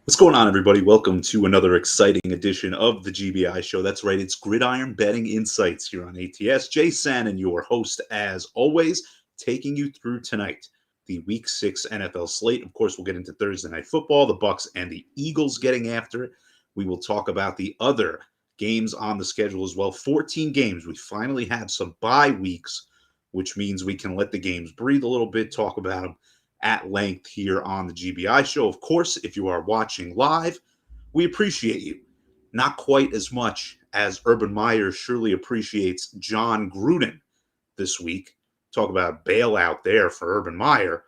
What's going on, everybody? Welcome to another exciting edition of the GBI show. That's right, it's Gridiron Betting Insights here on ATS. Jay Sanin, your host, as always, taking you through tonight, the Week 6 NFL slate. Of course, we'll get into Thursday Night Football, the Bucks and the Eagles getting after it. We will talk about the other games on the schedule as well. 14 games. We finally have some bye weeks, which means we can let the games breathe a little bit, talk about them at length here on the GBI show. Of course, if you are watching live, we appreciate you. Not quite as much as Urban Meyer surely appreciates John Gruden this week. Talk about bailout there for Urban Meyer.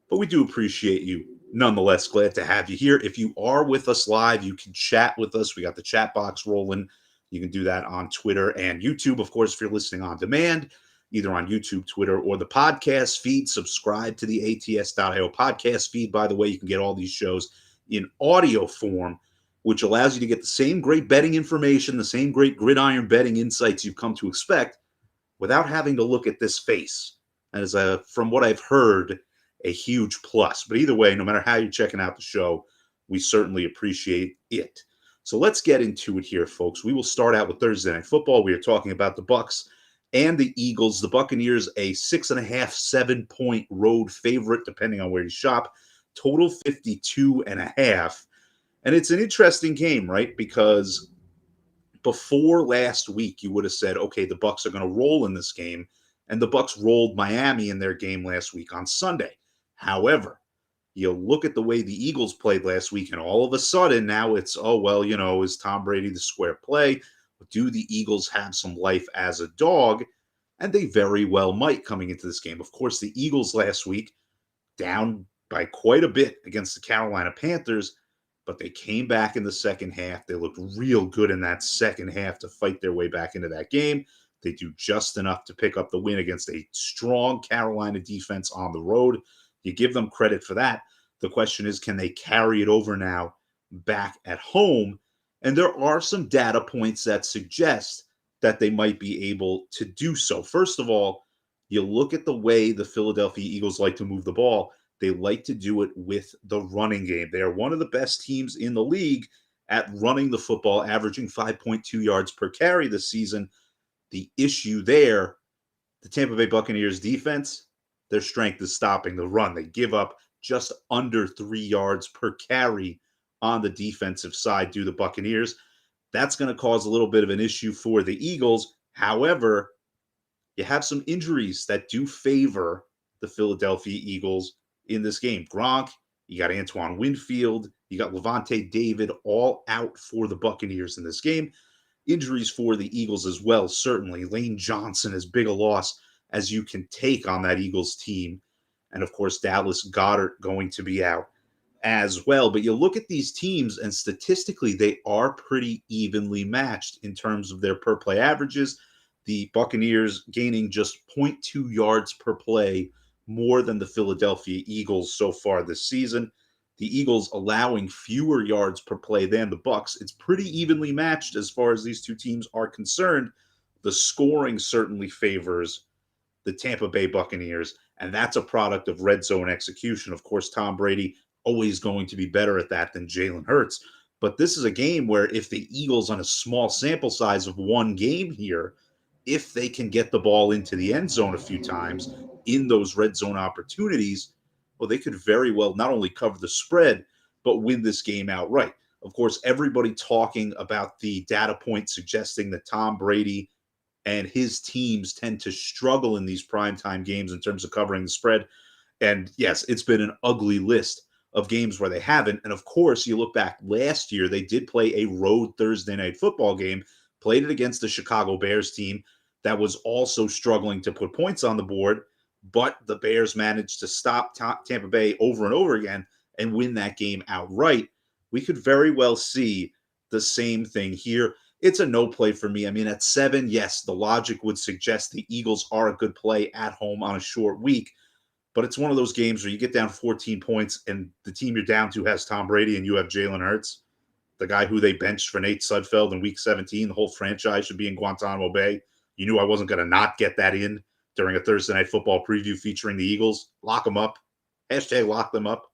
But we do appreciate you nonetheless. Glad to have you here. If you are with us live, you can chat with us. We got the chat box rolling. You can do that on Twitter and YouTube. Of course, if you're listening on demand, either on YouTube, Twitter, or the podcast feed, subscribe to the ATS.io podcast feed. By the way, you can get all these shows in audio form, which allows you to get the same great betting information, the same great gridiron betting insights you've come to expect without having to look at this face. As from what I've heard, a huge plus. But either way, no matter how you're checking out the show, we certainly appreciate it. So let's get into it here, folks. We will start out with Thursday Night Football. We are talking about the Bucks and the Eagles. The Buccaneers, a 6.5, 7-point road favorite, depending on where you shop. Total 52.5. And it's an interesting game, right? Because before last week, you would have said, okay, the Bucks are going to roll in this game. And the Bucks rolled Miami in their game last week on Sunday. However, you look at the way the Eagles played last week, and all of a sudden now it's, is Tom Brady the square play? Do the Eagles have some life as a dog? And they very well might coming into this game. Of course, the Eagles last week down by quite a bit against the Carolina Panthers, but they came back in the second half. They looked real good in that second half to fight their way back into that game. They do just enough to pick up the win against a strong Carolina defense on the road. You give them credit for that. The question is, can they carry it over now back at home? And there are some data points that suggest that they might be able to do so. First of all, you look at the way the Philadelphia Eagles like to move the ball. They like to do it with the running game. They are one of the best teams in the league at running the football, averaging 5.2 yards per carry this season. The issue there, the Tampa Bay Buccaneers defense, their strength is stopping the run. They give up just under 3 yards per carry on the defensive side due to the Buccaneers. That's going to cause a little bit of an issue for the Eagles. However, you have some injuries that do favor the Philadelphia Eagles in this game. Gronk, you got Antoine Winfield, you got Levante David, all out for the Buccaneers in this game. Injuries for the Eagles as well, certainly. Lane Johnson, as big a loss as you can take on that Eagles team. And, of course, Dallas Goedert going to be out as well. But you look at these teams, and statistically, they are pretty evenly matched in terms of their per-play averages. The Buccaneers gaining just 0.2 yards per play more than the Philadelphia Eagles so far this season. The Eagles allowing fewer yards per play than the Bucks. It's pretty evenly matched as far as these two teams are concerned. The scoring certainly favors the Tampa Bay Buccaneers, and that's a product of red zone execution. Of course, Tom Brady always going to be better at that than Jalen Hurts. But this is a game where if the Eagles, on a small sample size of one game here, if they can get the ball into the end zone a few times in those red zone opportunities, well, they could very well not only cover the spread, but win this game outright. Of course, everybody talking about the data point suggesting that Tom Brady and his teams tend to struggle in these primetime games in terms of covering the spread. And yes, it's been an ugly list of games where they haven't. And of course, you look back last year, they did play a road Thursday night football game, played it against the Chicago Bears team that was also struggling to put points on the board. But the Bears managed to stop Tampa Bay over and over again and win that game outright. We could very well see the same thing here. It's a no play for me. I mean, at 7, yes, the logic would suggest the Eagles are a good play at home on a short week. But it's one of those games where you get down 14 points and the team you're down to has Tom Brady and you have Jalen Hurts, the guy who they benched for Nate Sudfeld in Week 17. The whole franchise should be in Guantanamo Bay. You knew I wasn't going to not get that in during a Thursday Night Football preview featuring the Eagles. Lock them up. Hashtag lock them up.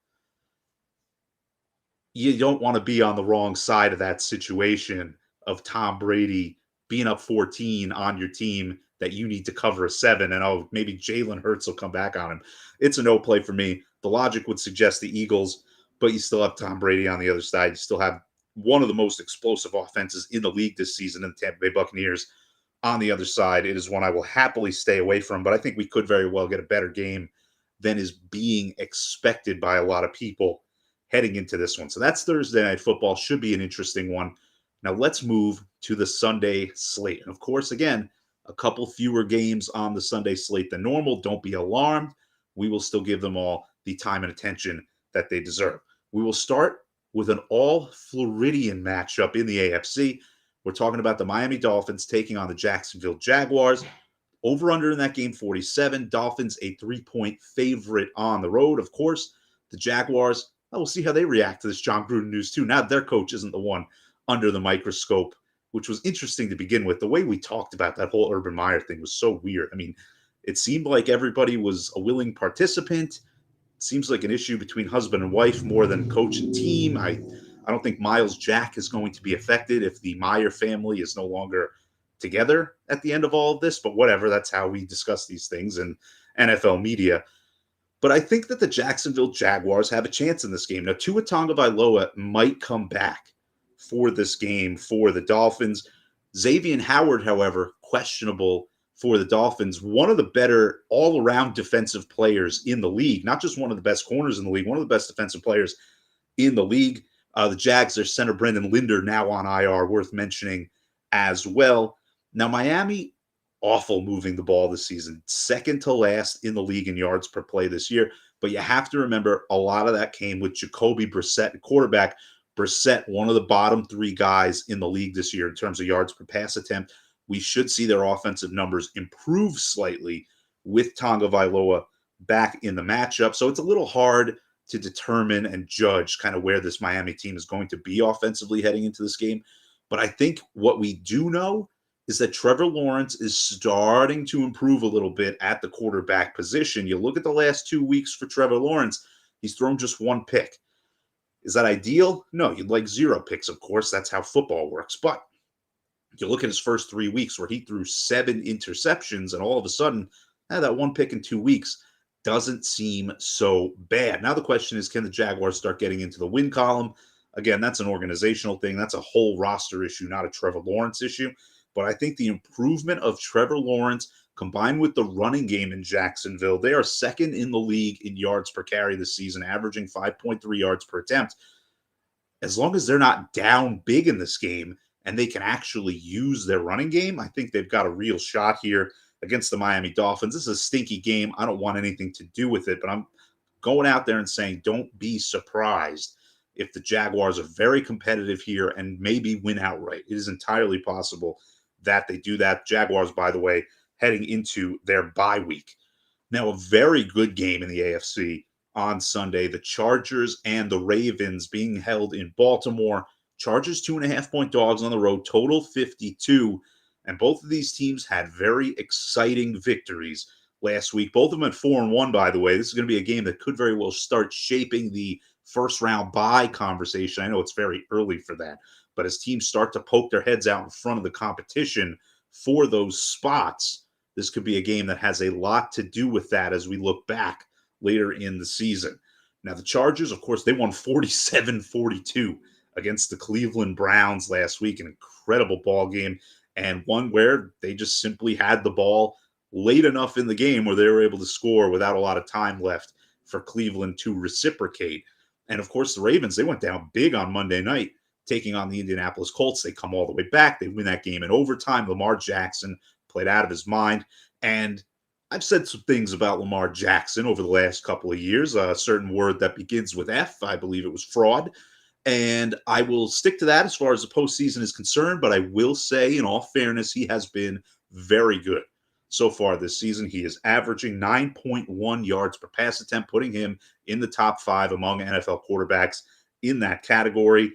you don't want to be on the wrong side of that situation of Tom Brady being up 14 on your team that you need to cover a 7, and oh, maybe Jalen Hurts will come back on him. It's a no play for me. The logic would suggest the Eagles, but you still have Tom Brady on the other side. You still have one of the most explosive offenses in the league this season in the Tampa Bay Buccaneers on the other side. It is one I will happily stay away from, but I think we could very well get a better game than is being expected by a lot of people heading into this one. So that's Thursday Night Football. Should be an interesting one. Now let's move to the Sunday slate. And of course, again, a couple fewer games on the Sunday slate than normal. Don't be alarmed. We will still give them all the time and attention that they deserve. We will start with an all Floridian matchup in the AFC. We're talking about the Miami Dolphins taking on the Jacksonville Jaguars. Over under in that game, 47. Dolphins, a 3-point favorite on the road. Of course, the Jaguars, we'll see how they react to this John Gruden news, too. Now their coach isn't the one under the microscope, which was interesting to begin with. The way we talked about that whole Urban Meyer thing was so weird. I mean, it seemed like everybody was a willing participant. It seems like an issue between husband and wife more than coach and team. I don't think Miles Jack is going to be affected if the Meyer family is no longer together at the end of all of this, but whatever, that's how we discuss these things in NFL media. But I think that the Jacksonville Jaguars have a chance in this game. Now, Tua Tagovailoa might come back for this game for the Dolphins. Xavier Howard, however, questionable for the Dolphins. One of the better all-around defensive players in the league, not just one of the best corners in the league, one of the best defensive players in the league. The Jags, their center Brendan Linder now on IR, worth mentioning as well. Now, Miami, awful moving the ball this season. Second to last in the league in yards per play this year. But you have to remember a lot of that came with Jacoby Brissett, quarterback. Brissett, one of the bottom 3 guys in the league this year in terms of yards per pass attempt. We should see their offensive numbers improve slightly with Tagovailoa back in the matchup. So it's a little hard to determine and judge kind of where this Miami team is going to be offensively heading into this game. But I think what we do know is that Trevor Lawrence is starting to improve a little bit at the quarterback position. You look at the last 2 weeks for Trevor Lawrence, he's thrown just 1 pick. Is that ideal? No, you'd like 0 picks, of course. That's how football works. But you look at his first 3 weeks where he threw 7 interceptions, and all of a sudden, that 1 pick in 2 weeks doesn't seem so bad. Now the question is, can the Jaguars start getting into the win column? Again, that's an organizational thing. That's a whole roster issue, not a Trevor Lawrence issue. But I think the improvement of Trevor Lawrence combined with the running game in Jacksonville, they are second in the league in yards per carry this season, averaging 5.3 yards per attempt. As long as they're not down big in this game and they can actually use their running game, I think they've got a real shot here against the Miami Dolphins. This is a stinky game. I don't want anything to do with it, but I'm going out there and saying don't be surprised if the Jaguars are very competitive here and maybe win outright. It is entirely possible that they do that. Jaguars, by the way, heading into their bye week. Now, a very good game in the AFC on Sunday. The Chargers and the Ravens being held in Baltimore. Chargers 2.5-point dogs on the road, total 52. And both of these teams had very exciting victories last week. Both of them at 4-1, by the way. This is going to be a game that could very well start shaping the first round bye conversation. I know it's very early for that, but as teams start to poke their heads out in front of the competition for those spots, this could be a game that has a lot to do with that as we look back later in the season. Now, the Chargers, of course, they won 47-42 against the Cleveland Browns last week, an incredible ball game, and one where they just simply had the ball late enough in the game where they were able to score without a lot of time left for Cleveland to reciprocate. And, of course, the Ravens, they went down big on Monday night, taking on the Indianapolis Colts. They come all the way back. They win that game in overtime. Lamar Jackson played out of his mind. And I've said some things about Lamar Jackson over the last couple of years. A certain word that begins with F, I believe it was fraud. And I will stick to that as far as the postseason is concerned. But I will say, in all fairness, he has been very good so far this season. He is averaging 9.1 yards per pass attempt, putting him in the top 5 among NFL quarterbacks in that category.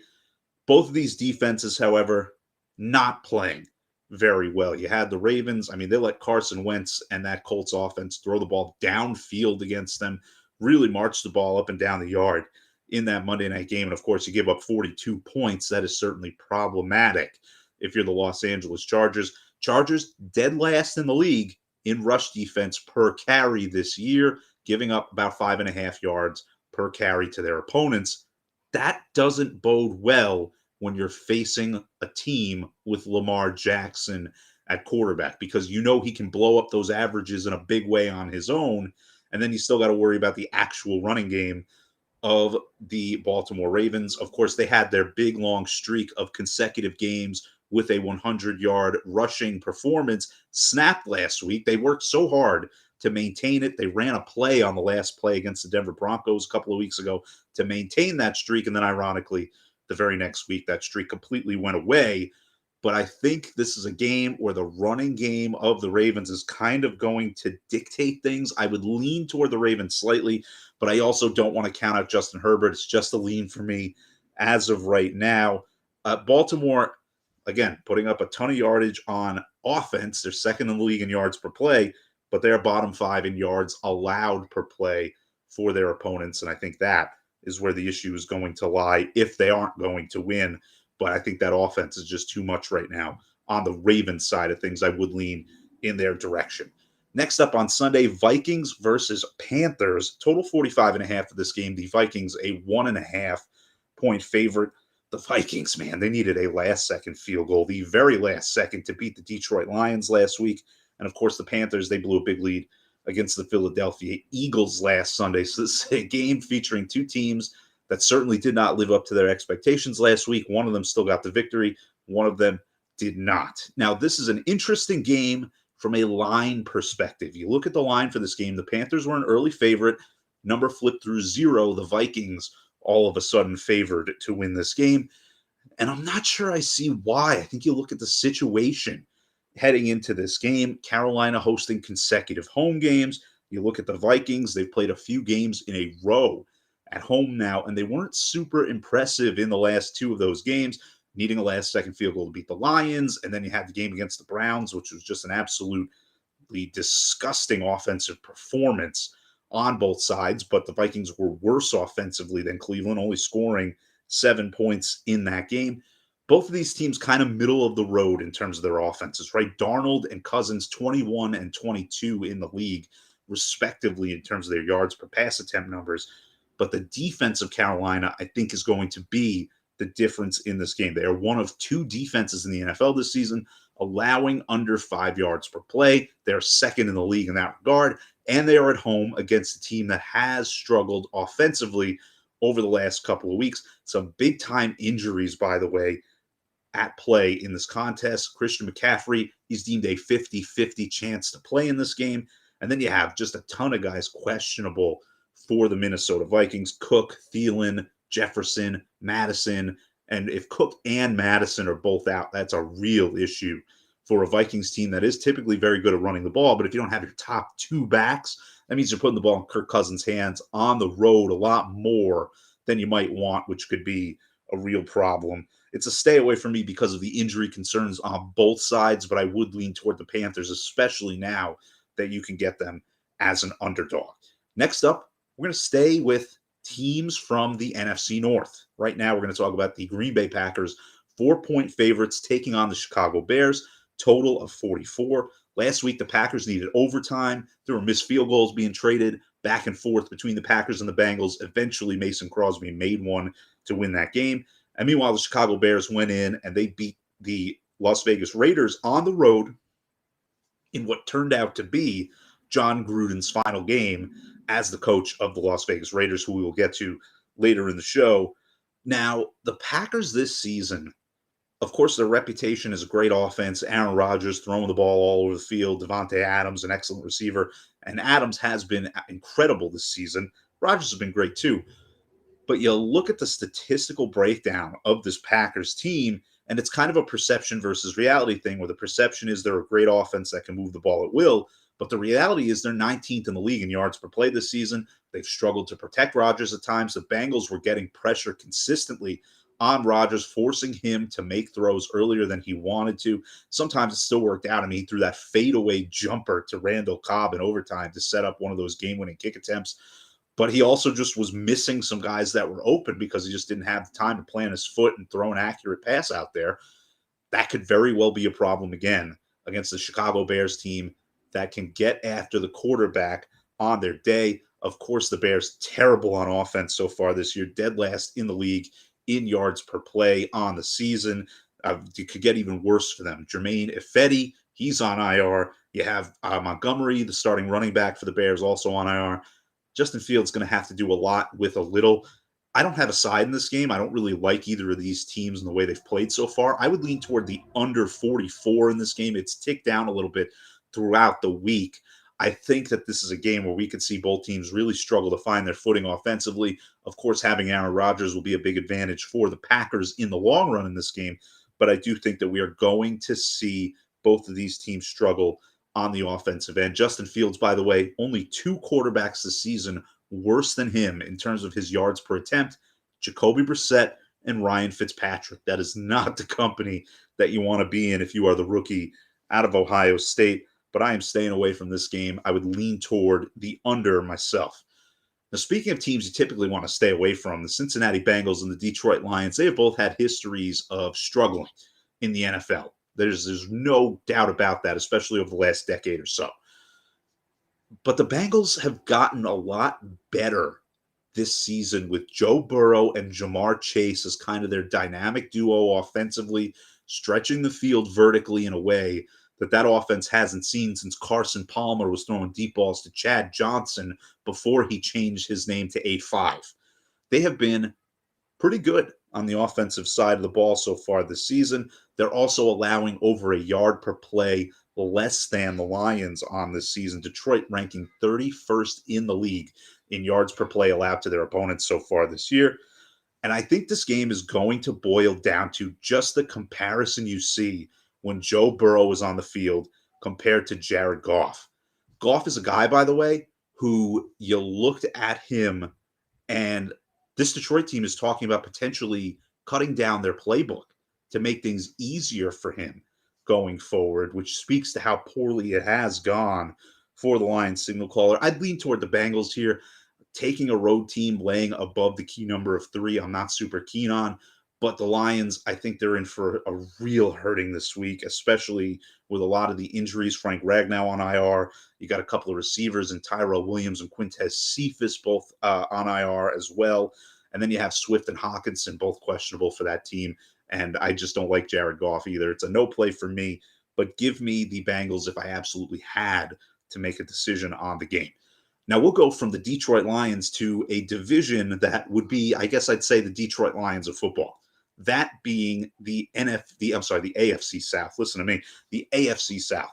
Both of these defenses, however, not playing very well. You had the Ravens. I mean, they let Carson Wentz and that Colts offense throw the ball downfield against them, really march the ball up and down the yard in that Monday night game. And of course, you give up 42 points. That is certainly problematic if you're the Los Angeles Chargers. Chargers dead last in the league in rush defense per carry this year, giving up about 5.5 yards per carry to their opponents. That doesn't bode well when you're facing a team with Lamar Jackson at quarterback, because you know he can blow up those averages in a big way on his own. And then you still got to worry about the actual running game of the Baltimore Ravens. Of course, they had their big long streak of consecutive games with a 100-yard rushing performance snapped last week. They worked so hard to maintain it. They ran a play on the last play against the Denver Broncos a couple of weeks ago to maintain that streak. And then ironically, the very next week, that streak completely went away. But I think this is a game where the running game of the Ravens is kind of going to dictate things. I would lean toward the Ravens slightly, but I also don't want to count out Justin Herbert. It's just a lean for me as of right now. Baltimore, again, putting up a ton of yardage on offense. They're second in the league in yards per play, but they're bottom 5 in yards allowed per play for their opponents. And I think that is where the issue is going to lie if they aren't going to win. But I think that offense is just too much right now. On the Ravens side of things, I would lean in their direction. Next up on Sunday, Vikings versus Panthers. Total 45.5 for this game. The Vikings, a 1.5 point favorite. The Vikings, man, they needed a last-second field goal, the very last second, to beat the Detroit Lions last week. And, of course, the Panthers, they blew a big lead against the Philadelphia Eagles last Sunday. So this is a game featuring two teams that certainly did not live up to their expectations last week. One of them still got the victory. One of them did not. Now, this is an interesting game from a line perspective. You look at the line for this game, the Panthers were an early favorite. Number flipped through 0. The Vikings all of a sudden favored to win this game. And I'm not sure I see why. I think you look at the situation heading into this game. Carolina hosting consecutive home games. You look at the Vikings, they've played a few games in a row at home now, and they weren't super impressive in the last 2 of those games, needing a last-second field goal to beat the Lions, and then you had the game against the Browns, which was just an absolutely disgusting offensive performance on both sides, but the Vikings were worse offensively than Cleveland, only scoring 7 points in that game. Both of these teams kind of middle of the road in terms of their offenses, right? Darnold and Cousins, 21 and 22 in the league, respectively, in terms of their yards per pass attempt numbers. But the defense of Carolina, I think, is going to be the difference in this game. They are one of 2 defenses in the NFL this season allowing under 5 yards per play. They're second in the league in that regard, and they are at home against a team that has struggled offensively over the last couple of weeks. Some big-time injuries, by the way, at play in this contest. Christian McCaffrey, he's deemed a 50-50 chance to play in this game. And then you have just a ton of guys questionable for the Minnesota Vikings. Cook, Thielen, Jefferson, Madison. And if Cook and Madison are both out, that's a real issue for a Vikings team that is typically very good at running the ball. But if you don't have your top 2 backs, that means you're putting the ball in Kirk Cousins' hands on the road a lot more than you might want, which could be a real problem. It's a stay away from me because of the injury concerns on both sides, but I would lean toward the Panthers, especially now that you can get them as an underdog. Next up, we're going to stay with teams from the NFC North. Right now, we're going to talk about the Green Bay Packers, 4-point favorites taking on the Chicago Bears, total of 44. Last week, the Packers needed overtime. There were missed field goals being traded back and forth between the Packers and the Bengals. Eventually, Mason Crosby made one to win that game. And meanwhile, the Chicago Bears went in and they beat the Las Vegas Raiders on the road in what turned out to be John Gruden's final game as the coach of the Las Vegas Raiders, who we will get to later in the show. Now, the Packers this season, of course, their reputation is a great offense. Aaron Rodgers throwing the ball all over the field. Devontae Adams, an excellent receiver. And Adams has been incredible this season. Rodgers has been great too. But you look at the statistical breakdown of this Packers team, and it's kind of a perception versus reality thing, where the perception is they're a great offense that can move the ball at will. But the reality is they're 19th in the league in yards per play this season. They've struggled to protect Rodgers at times. The Bengals were getting pressure consistently on Rodgers, forcing him to make throws earlier than he wanted to. Sometimes it still worked out. I mean, he threw that fadeaway jumper to Randall Cobb in overtime to set up one of those game-winning kick attempts. but he also just was missing some guys that were open because he just didn't have the time to plant his foot and throw an accurate pass out there. That could very well be a problem again against the Chicago Bears team that can get after the quarterback on their day. Of course, the Bears terrible on offense so far this year, dead last in the league in yards per play on the season. It could get even worse for them. Jermaine Ifedi, he's on IR. You have Montgomery, the starting running back for the Bears, also on IR. Justin Fields going to have to do a lot with a little. I don't have a side in this game. I don't really like either of these teams and the way they've played so far. I would lean toward the under 44 in this game. It's ticked down a little bit throughout the week. I think that this is a game where we could see both teams really struggle to find their footing offensively. Of course, having Aaron Rodgers will be a big advantage for the Packers in the long run in this game, but I do think that we are going to see both of these teams struggle on the offensive end. Justin Fields, by the way, only 2 quarterbacks this season worse than him in terms of his yards per attempt, Jacoby Brissett and Ryan Fitzpatrick. That is not the company that you want to be in if you are the rookie out of Ohio State. But I am staying away from this game. I would lean toward the under myself. Now, speaking of teams you typically want to stay away from, the Cincinnati Bengals and the Detroit Lions, they have both had histories of struggling in the NFL. There's no doubt about that, especially over the last decade or so. But the Bengals have gotten a lot better this season with Joe Burrow and Jamar Chase as kind of their dynamic duo offensively, stretching the field vertically in a way that offense hasn't seen since Carson Palmer was throwing deep balls to Chad Johnson before he changed his name to 8-5. They have been pretty good on the offensive side of the ball so far this season. They're also allowing over a yard per play less than the Lions on this season. Detroit ranking 31st in the league in yards per play allowed to their opponents so far this year. And I think this game is going to boil down to just the comparison you see when Joe Burrow is on the field compared to Jared Goff. Goff is a guy, by the way, who you looked at him, and this Detroit team is talking about potentially cutting down their playbook to make things easier for him going forward, which speaks to how poorly it has gone for the Lions signal caller. I'd lean toward the Bengals here. Taking a road team laying above the key number of 3, I'm not super keen on. But the Lions, I think they're in for a real hurting this week, especially with a lot of the injuries. Frank Ragnow on IR. You got a couple of receivers in Tyrell Williams and Quintez Cephas both on IR as well. And then you have Swift and Hawkinson, both questionable for that team. And I just don't like Jared Goff either. It's a no play for me, but give me the Bengals if I absolutely had to make a decision on the game. Now we'll go from the Detroit Lions to a division that would be, I guess I'd say, the Detroit Lions of football. That being the AFC South. Listen to me, the AFC South.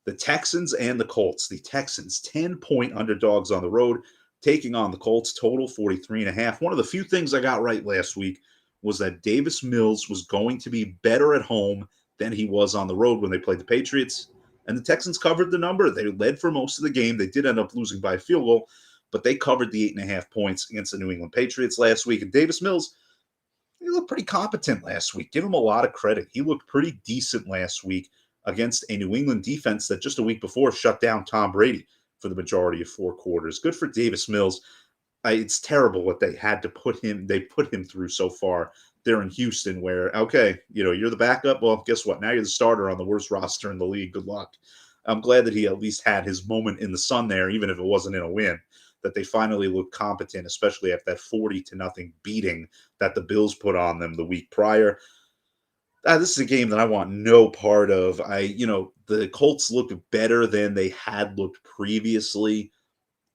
The Texans and the Colts. The Texans, 10-point underdogs on the road, taking on the Colts, total 43.5. One of the few things I got right last week was that Davis Mills was going to be better at home than he was on the road when they played the Patriots. And the Texans covered the number. They led for most of the game. They did end up losing by a field goal, but they covered the 8.5 points against the New England Patriots last week. And Davis Mills, he looked pretty competent last week. Give him a lot of credit. He looked pretty decent last week against a New England defense that just a week before shut down Tom Brady for the majority of 4 quarters. Good for Davis Mills. It's terrible what they put him through so far there in Houston, where, okay, you're the backup. Well, guess what? Now you're the starter on the worst roster in the league. Good luck. I'm glad that he at least had his moment in the sun there, even if it wasn't in a win, that they finally looked competent, especially after that 40-0 beating that the Bills put on them the week prior. This is a game that I want no part of. The Colts looked better than they had looked previously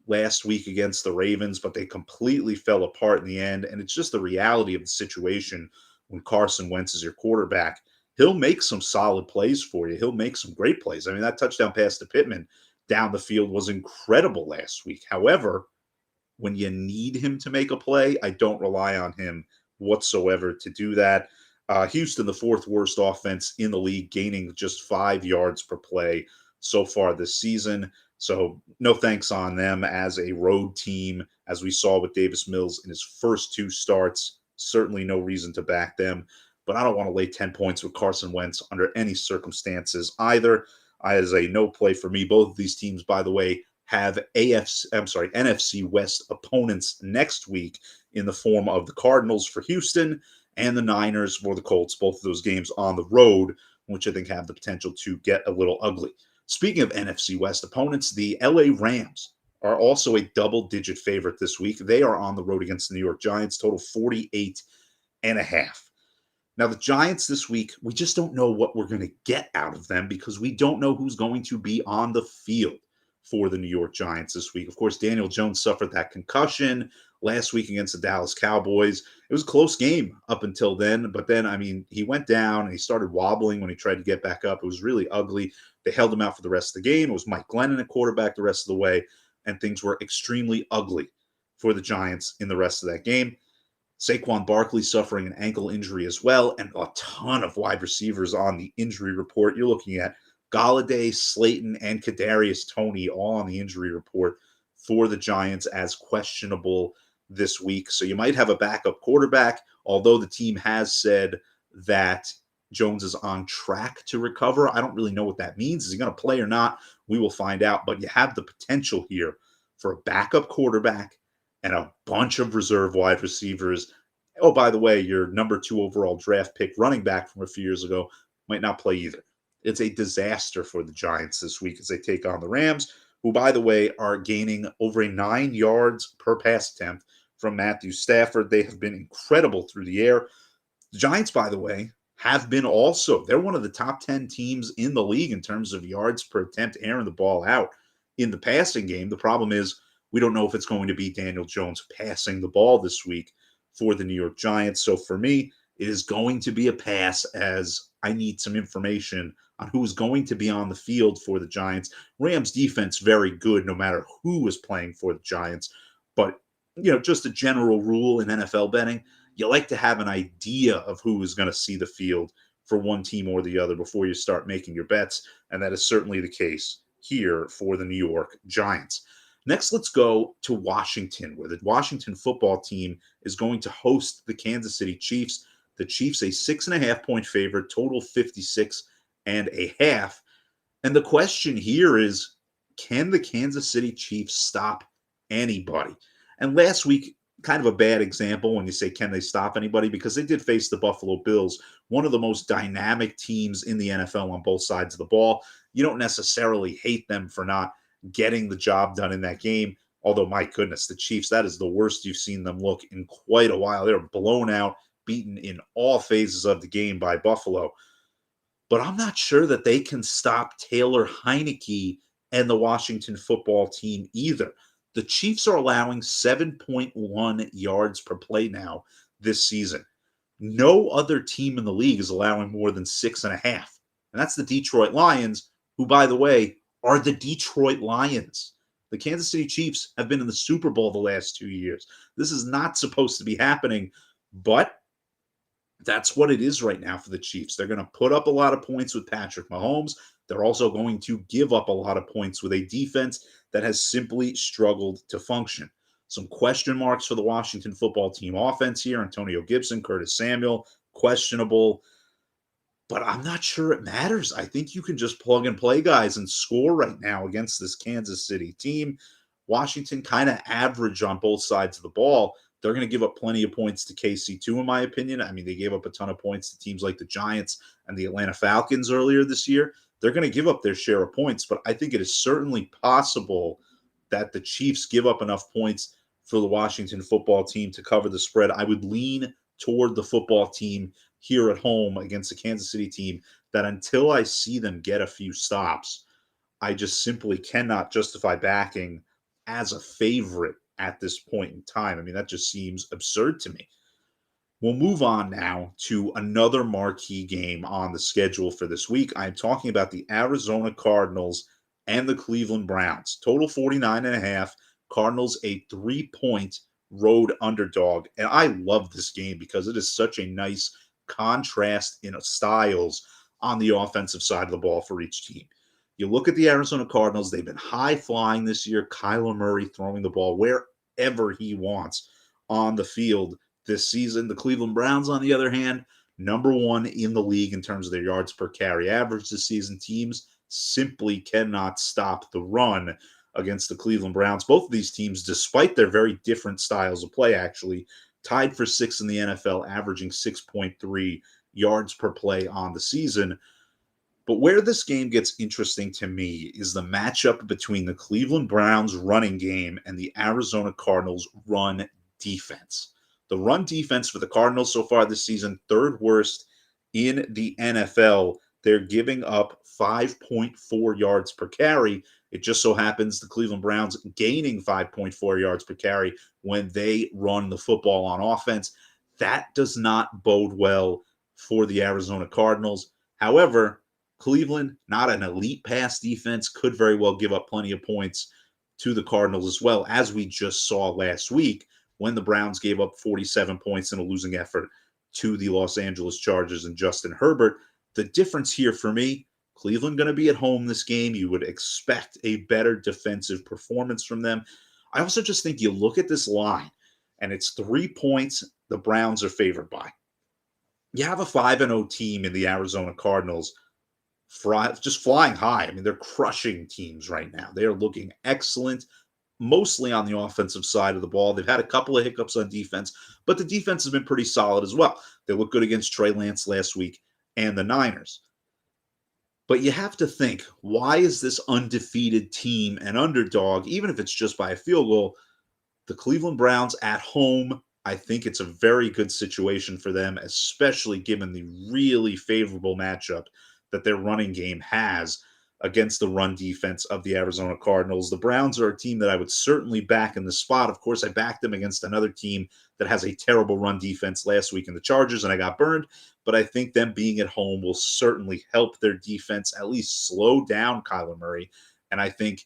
last week against the Ravens, but they completely fell apart in the end. And it's just the reality of the situation when Carson Wentz is your quarterback. He'll make some solid plays for you. He'll make some great plays. I mean, that touchdown pass to Pittman down the field was incredible last week. However, when you need him to make a play, I don't rely on him whatsoever to do that. Houston, the 4th worst offense in the league, gaining just 5 yards per play so far this season. So no thanks on them as a road team, as we saw with Davis Mills in his first 2 starts. Certainly no reason to back them. But I don't want to lay 10 points with Carson Wentz under any circumstances either. As a no play for me, both of these teams, by the way, have NFC West opponents next week in the form of the Cardinals for Houston and the Niners for the Colts, both of those games on the road, which I think have the potential to get a little ugly. Speaking of NFC West opponents, the LA Rams are also a double-digit favorite this week. They are on the road against the New York Giants, total 48.5. Now, the Giants this week, we just don't know what we're going to get out of them because we don't know who's going to be on the field for the New York Giants this week. Of course, Daniel Jones suffered that concussion last week against the Dallas Cowboys. It was a close game up until then, but then, I mean, he went down and he started wobbling when he tried to get back up. It was really ugly. They held him out for the rest of the game. It was Mike Glennon at quarterback the rest of the way, and things were extremely ugly for the Giants in the rest of that game. Saquon Barkley suffering an ankle injury as well, and a ton of wide receivers on the injury report. You're looking at Golladay, Slayton, and Kadarius Toney all on the injury report for the Giants as questionable this week. So you might have a backup quarterback, although the team has said that Jones is on track to recover. I don't really know what that means. Is he going to play or not? We will find out. But you have the potential here for a backup quarterback and a bunch of reserve wide receivers. Oh, by the way, your number 2 overall draft pick running back from a few years ago might not play either. It's a disaster for the Giants this week as they take on the Rams, who, by the way, are gaining over 9 yards per pass attempt from Matthew Stafford. They have been incredible through the air. The Giants, by the way, have been also, they're one of the top 10 teams in the league in terms of yards per attempt airing the ball out in the passing game. The problem is we don't know if it's going to be Daniel Jones passing the ball this week for the New York Giants. So for me, it is going to be a pass as I need some information on who's going to be on the field for the Giants. Rams defense, very good no matter who is playing for the Giants. But, just a general rule in NFL betting, you like to have an idea of who is going to see the field for one team or the other before you start making your bets. And that is certainly the case here for the New York Giants. Next, let's go to Washington, where the Washington football team is going to host the Kansas City Chiefs. The Chiefs, a 6.5-point favorite, total 56.5. And the question here is, can the Kansas City Chiefs stop anybody? And last week, kind of a bad example when you say, can they stop anybody? Because they did face the Buffalo Bills, one of the most dynamic teams in the NFL on both sides of the ball. You don't necessarily hate them for not getting the job done in that game. Although, my goodness, the Chiefs, that is the worst you've seen them look in quite a while. They were blown out, beaten in all phases of the game by Buffalo. But I'm not sure that they can stop Taylor Heinicke and the Washington football team either. The Chiefs are allowing 7.1 yards per play now this season. No other team in the league is allowing more than 6.5. And that's the Detroit Lions, who, by the way, are the Detroit Lions. The Kansas City Chiefs have been in the Super Bowl the last 2 years. This is not supposed to be happening, but that's what it is right now for the Chiefs. They're going to put up a lot of points with Patrick Mahomes. They're also going to give up a lot of points with a defense that has simply struggled to function. Some question marks for the Washington football team offense here. Antonio Gibson, Curtis Samuel, questionable. But I'm not sure it matters. I think you can just plug and play guys and score right now against this Kansas City team. Washington kind of average on both sides of the ball. They're going to give up plenty of points to KC2, in my opinion. I mean, they gave up a ton of points to teams like the Giants and the Atlanta Falcons earlier this year. They're going to give up their share of points, but I think it is certainly possible that the Chiefs give up enough points for the Washington football team to cover the spread. I would lean toward the football team here at home against the Kansas City team that until I see them get a few stops, I just simply cannot justify backing as a favorite at this point in time. I mean, that just seems absurd to me. We'll move on now to another marquee game on the schedule for this week. I'm talking about the Arizona Cardinals and the Cleveland Browns. Total 49.5. Cardinals a 3-point road underdog. And I love this game because it is such a nice contrast in styles on the offensive side of the ball for each team. You look at the Arizona Cardinals, they've been high flying this year. Kyler Murray throwing the ball wherever he wants on the field this season. The Cleveland Browns, on the other hand, number 1 in the league in terms of their yards per carry average this season. Teams simply cannot stop the run. against the Cleveland Browns. Both of these teams, despite their very different styles of play, actually tied for sixth in the NFL, averaging 6.3 yards per play on the season. But where this game gets interesting to me is the matchup between the Cleveland Browns running game and the Arizona Cardinals run defense. The run defense for the Cardinals so far this season, third worst in the NFL. They're giving up 5.4 yards per carry. It just so happens the Cleveland Browns gaining 5.4 yards per carry when they run the football on offense. That does not bode well for the Arizona Cardinals. However, Cleveland, not an elite pass defense, could very well give up plenty of points to the Cardinals as well, as we just saw last week when the Browns gave up 47 points in a losing effort to the Los Angeles Chargers and Justin Herbert. The difference here for me, Cleveland going to be at home this game. You would expect a better defensive performance from them. I also just think you look at this line, and it's 3 points the Browns are favored by. You have a 5-0 team in the Arizona Cardinals just flying high. I mean, they're crushing teams right now. They are looking excellent, mostly on the offensive side of the ball. They've had a couple of hiccups on defense, but the defense has been pretty solid as well. They looked good against Trey Lance last week and the Niners. But you have to think, why is this undefeated team an underdog, even if it's just by a field goal? The Cleveland Browns at home, I think it's a very good situation for them, especially given the really favorable matchup that their running game has against the run defense of the Arizona Cardinals. The Browns are a team that I would certainly back in the spot. Of course, I backed them against another team that has a terrible run defense last week in the Chargers, and I got burned. But I think them being at home will certainly help their defense at least slow down Kyler Murray. And I think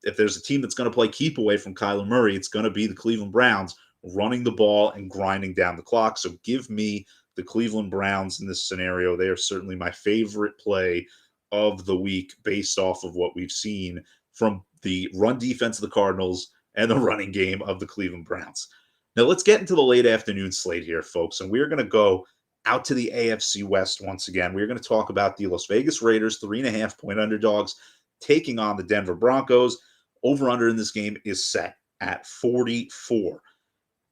if there's a team that's going to play keep away from Kyler Murray, it's going to be the Cleveland Browns running the ball and grinding down the clock. So give me the Cleveland Browns in this scenario. They are certainly my favorite play of the week based off of what we've seen from the run defense of the Cardinals and the running game of the Cleveland Browns. Now let's get into the late afternoon slate here, folks, and we're going to go out to the AFC West once again. We're going to talk about the Las Vegas Raiders, 3.5-point underdogs, taking on the Denver Broncos. Over-under in this game is set at 44.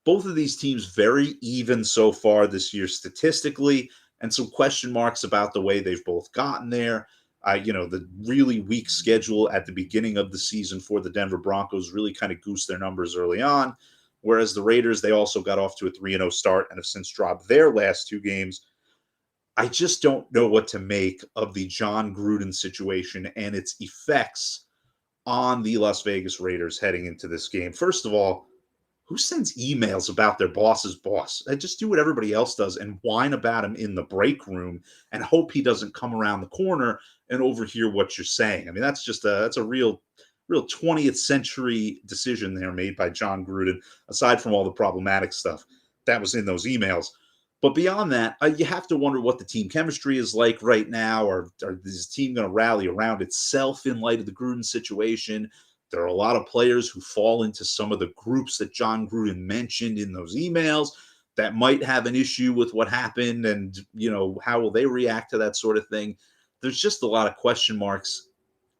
Both of these teams very even so far this year statistically, and some question marks about the way they've both gotten there. The really weak schedule at the beginning of the season for the Denver Broncos really kind of goosed their numbers early on, whereas the Raiders, they also got off to a 3-0 start and have since dropped their last two games. I just don't know what to make of the John Gruden situation and its effects on the Las Vegas Raiders heading into this game. First of all, who sends emails about their boss's boss? I just do what everybody else does and whine about him in the break room and hope he doesn't come around the corner and overhear what you're saying. I mean, that's a real 20th century decision there made by John Gruden, aside from all the problematic stuff that was in those emails. But beyond that, you have to wonder what the team chemistry is like right now, or is the team going to rally around itself in light of the Gruden situation? There are a lot of players who fall into some of the groups that John Gruden mentioned in those emails that might have an issue with what happened, and, how will they react to that sort of thing? There's just a lot of question marks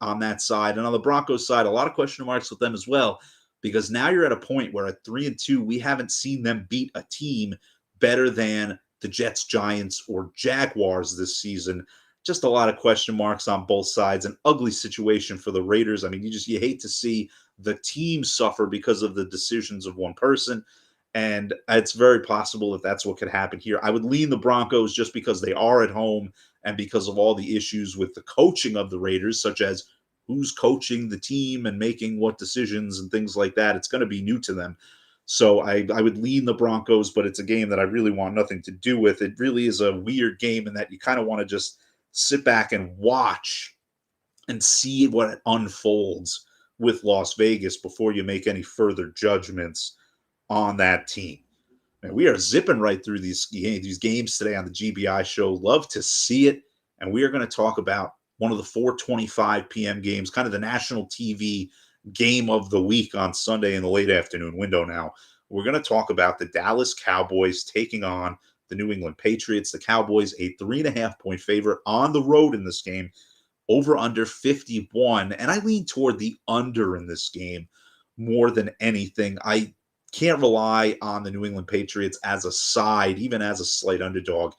on that side. And on the Broncos side, a lot of question marks with them as well, because now you're at a point where at 3-2, we haven't seen them beat a team better than the Jets, Giants, or Jaguars this season. Just a lot of question marks on both sides. An ugly situation for the Raiders. I mean, you hate to see the team suffer because of the decisions of one person. And it's very possible that that's what could happen here. I would lean the Broncos just because they are at home and because of all the issues with the coaching of the Raiders, such as who's coaching the team and making what decisions and things like that. It's going to be new to them. So I would lean the Broncos, but it's a game that I really want nothing to do with. It really is a weird game in that you kind of want to just sit back and watch and see what unfolds with Las Vegas before you make any further judgments on that team. And we are zipping right through these games today on the GBI show. Love to see it. And we are going to talk about one of the 4:25 p.m. games, kind of the national TV game of the week on Sunday in the late afternoon window now. We're going to talk about the Dallas Cowboys taking on the New England Patriots. The Cowboys, a 3.5-point favorite on the road in this game. over under 51. And I lean toward the under in this game more than anything. I can't rely on the New England Patriots as a side, even as a slight underdog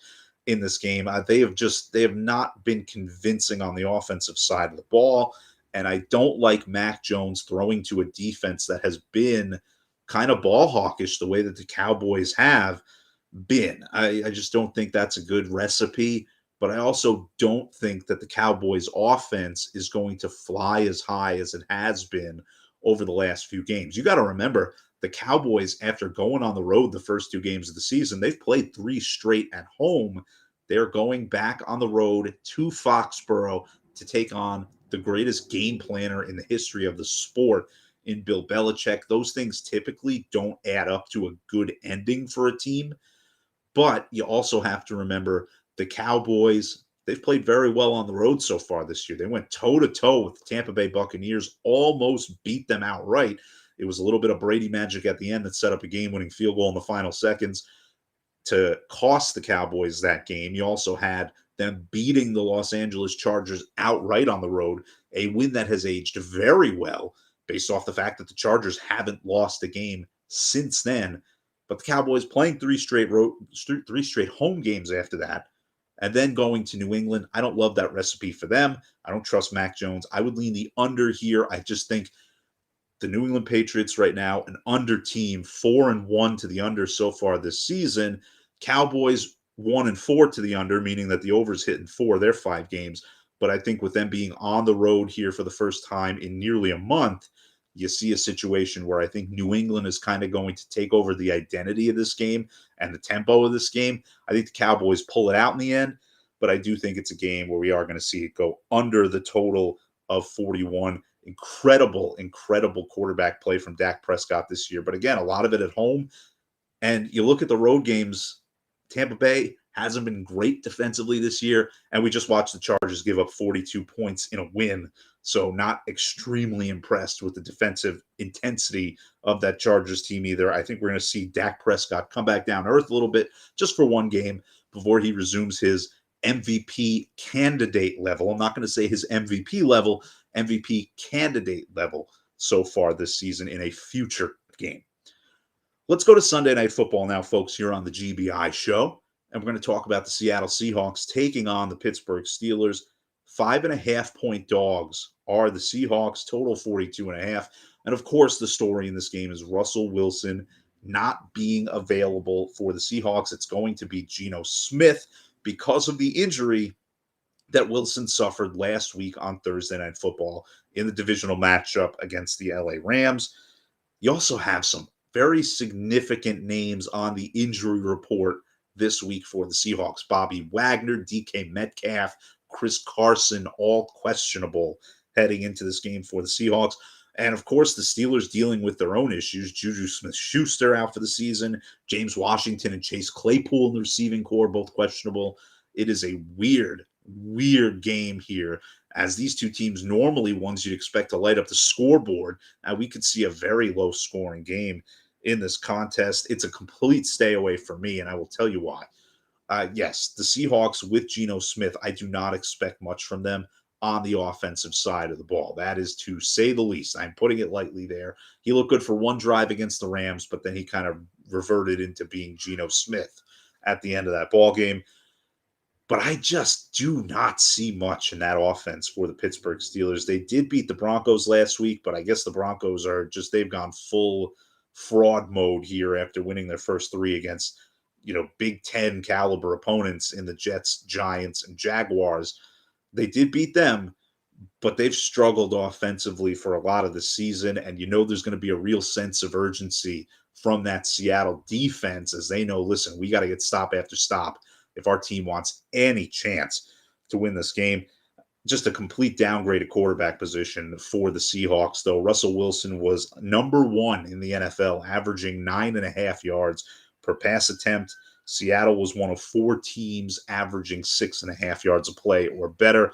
in this game. They have not been convincing on the offensive side of the ball. And I don't like Mac Jones throwing to a defense that has been kind of ball hawkish the way that the Cowboys have been. I just don't think that's a good recipe. But I also don't think that the Cowboys offense is going to fly as high as it has been over the last few games. You got to remember the Cowboys, after going on the road the first two games of the season, they've played 3 straight at home. They're going back on the road to Foxborough to take on the greatest game planner in the history of the sport in Bill Belichick. Those things typically don't add up to a good ending for a team. But you also have to remember the Cowboys, they've played very well on the road so far this year. They went toe-to-toe with the Tampa Bay Buccaneers, almost beat them outright. It was a little bit of Brady magic at the end that set up a game-winning field goal in the final seconds to cost the Cowboys that game. You also had them beating the Los Angeles Chargers outright on the road, a win that has aged very well based off the fact that the Chargers haven't lost a game since then. But the Cowboys playing 3 straight home games after that, and then going to New England. I don't love that recipe for them. I don't trust Mac Jones. I would lean the under here. I just think the New England Patriots right now, an under team, 4-1 to the under so far this season. Cowboys 1-4 to the under, meaning that the over's hitting 4 their 5 games. But I think with them being on the road here for the first time in nearly a month, you see a situation where I think New England is kind of going to take over the identity of this game and the tempo of this game. I think the Cowboys pull it out in the end, but I do think it's a game where we are going to see it go under the total of 41. Incredible quarterback play from Dak Prescott this year. But again, a lot of it at home. And you look at the road games, Tampa Bay hasn't been great defensively this year. And we just watched the Chargers give up 42 points in a win. So not extremely impressed with the defensive intensity of that Chargers team either. I think we're going to see Dak Prescott come back down to earth a little bit just for one game before he resumes his MVP candidate level. I'm not going to say his MVP level, MVP candidate level so far this season in a future game. Let's go to Sunday Night Football now, folks, here on the GBI show. And we're going to talk about the Seattle Seahawks taking on the Pittsburgh Steelers. 5.5-point dogs are the Seahawks, total 42.5. And of course, the story in this game is Russell Wilson not being available for the Seahawks. It's going to be Geno Smith because of the injury that Wilson suffered last week on Thursday Night Football in the divisional matchup against the LA Rams. You also have some very significant names on the injury report this week for the Seahawks. Bobby Wagner, DK Metcalf, Chris Carson, all questionable heading into this game for the Seahawks. And of course, the Steelers dealing with their own issues. Juju Smith-Schuster out for the season. James Washington and Chase Claypool in the receiving corps, both questionable. It is a weird game here, as these two teams normally ones you'd expect to light up the scoreboard. Now we could see a very low scoring game in this contest. It's a complete stay away for me, and I will tell you why. Yes, the Seahawks with Geno Smith, I do not expect much from them on the offensive side of the ball. That is to say the least. I'm putting it lightly there. He looked good for one drive against the Rams, but then he kind of reverted into being Geno Smith at the end of that ball game. But I just do not see much in that offense for the Pittsburgh Steelers. They did beat the Broncos last week, but I guess the Broncos are just, they've gone full fraud mode here after winning their first 3 against, Big Ten caliber opponents in the Jets, Giants, and Jaguars. They did beat them, but they've struggled offensively for a lot of the season. And there's going to be a real sense of urgency from that Seattle defense as they know, listen, we got to get stop after stop if our team wants any chance to win this game. Just a complete downgrade at quarterback position for the Seahawks, though. Russell Wilson was number 1 in the NFL, averaging 9.5 yards per pass attempt. Seattle was one of 4 teams averaging 6.5 yards a play or better.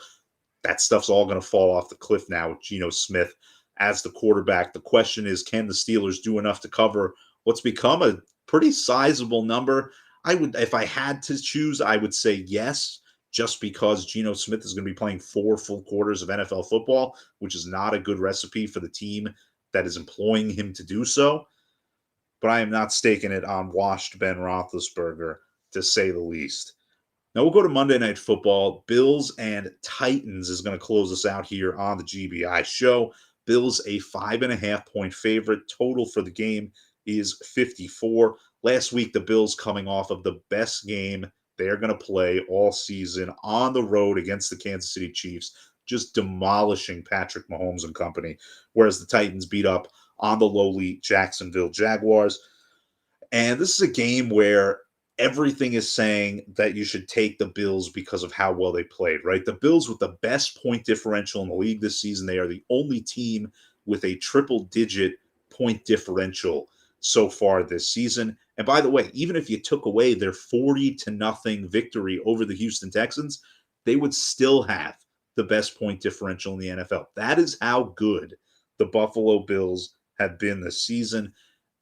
That stuff's all going to fall off the cliff now with Geno Smith as the quarterback. The question is, can the Steelers do enough to cover what's become a pretty sizable number? If I had to choose, I would say yes. just because Geno Smith is going to be playing 4 full quarters of NFL football, which is not a good recipe for the team that is employing him to do so. But I am not staking it on washed Ben Roethlisberger, to say the least. Now we'll go to Monday Night Football. Bills and Titans is going to close us out here on the GBI show. Bills a 5.5-point favorite. Total for the game is 54. Last week, the Bills coming off of the best game they're going to play all season on the road against the Kansas City Chiefs, just demolishing Patrick Mahomes and company, whereas the Titans beat up on the lowly Jacksonville Jaguars. And this is a game where everything is saying that you should take the Bills because of how well they played, right? The Bills with the best point differential in the league this season. They are the only team with a triple-digit point differential so far this season. And by the way, even if you took away their 40-0 victory over the Houston Texans, they would still have the best point differential in the NFL. That is how good the Buffalo Bills have been this season.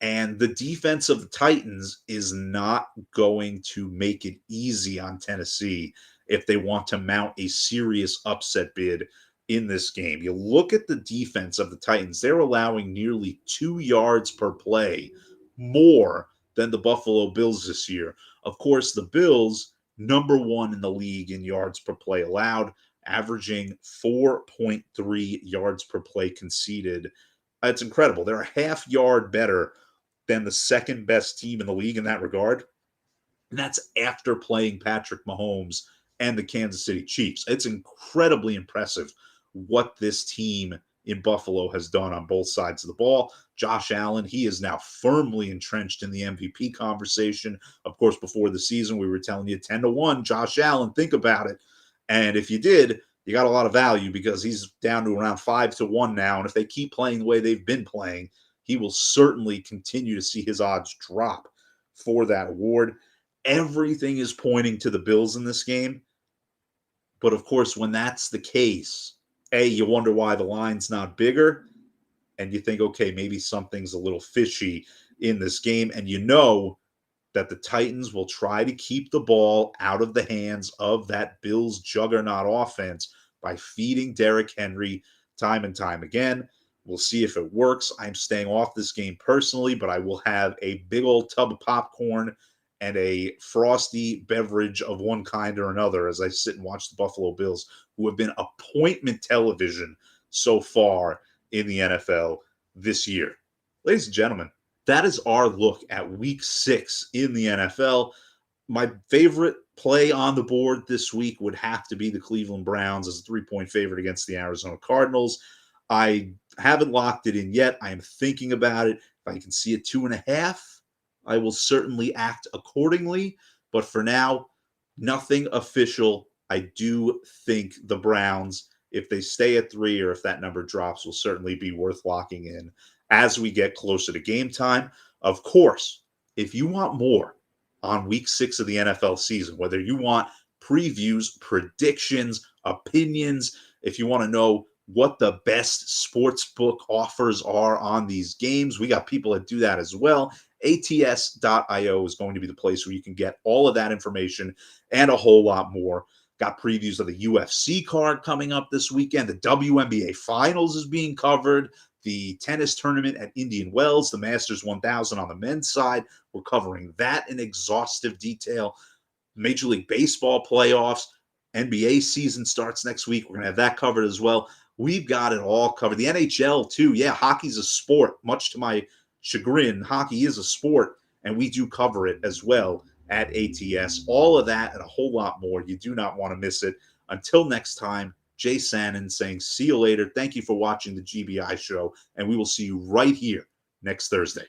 And the defense of the Titans is not going to make it easy on Tennessee if they want to mount a serious upset bid in this game. You look at the defense of the Titans, they're allowing nearly 2 yards per play more than the Buffalo Bills this year. Of course, the Bills, number 1 in the league in yards per play allowed, averaging 4.3 yards per play conceded. It's incredible. They're a half yard better than the second best team in the league in that regard. And that's after playing Patrick Mahomes and the Kansas City Chiefs. It's incredibly impressive what this team in Buffalo has done on both sides of the ball. Josh Allen, he is now firmly entrenched in the MVP conversation. Of course, before the season, we were telling you 10-1, Josh Allen, think about it. And if you did, you got a lot of value because he's down to around 5-1 now. And if they keep playing the way they've been playing, he will certainly continue to see his odds drop for that award. Everything is pointing to the Bills in this game. But of course, when that's the case, you wonder why the line's not bigger. And you think, okay, maybe something's a little fishy in this game. And you know that the Titans will try to keep the ball out of the hands of that Bills juggernaut offense by feeding Derrick Henry time and time again. We'll see if it works. I'm staying off this game personally, but I will have a big old tub of popcorn and a frosty beverage of one kind or another as I sit and watch the Buffalo Bills, who have been appointment television so far in the NFL this year. Ladies and gentlemen, that is our look at Week 6 in the NFL. My favorite play on the board this week would have to be the Cleveland Browns as a 3-point favorite against the Arizona Cardinals. I haven't locked it in yet. I am thinking about it. If I can see a 2.5, I will certainly act accordingly. But for now, nothing official. I do think the Browns, if they stay at 3 or if that number drops, will certainly be worth locking in as we get closer to game time. Of course, if you want more on Week 6 of the NFL season, whether you want previews, predictions, opinions, if you want to know what the best sports book offers are on these games, we got people that do that as well. ATS.io is going to be the place where you can get all of that information and a whole lot more. Got previews of the UFC card coming up this weekend. The WNBA Finals is being covered. The tennis tournament at Indian Wells, the Masters 1000 on the men's side. We're covering that in exhaustive detail. Major League Baseball playoffs. NBA season starts next week. We're going to have that covered as well. We've got it all covered. The NHL, too. Yeah, hockey's a sport. Much to my chagrin, hockey is a sport, and we do cover it as well at ATS. All of that and a whole lot more. You do not want to miss it. Until next time, Jay Sanin saying see you later. Thank you for watching the GBI show, and we will see you right here next Thursday.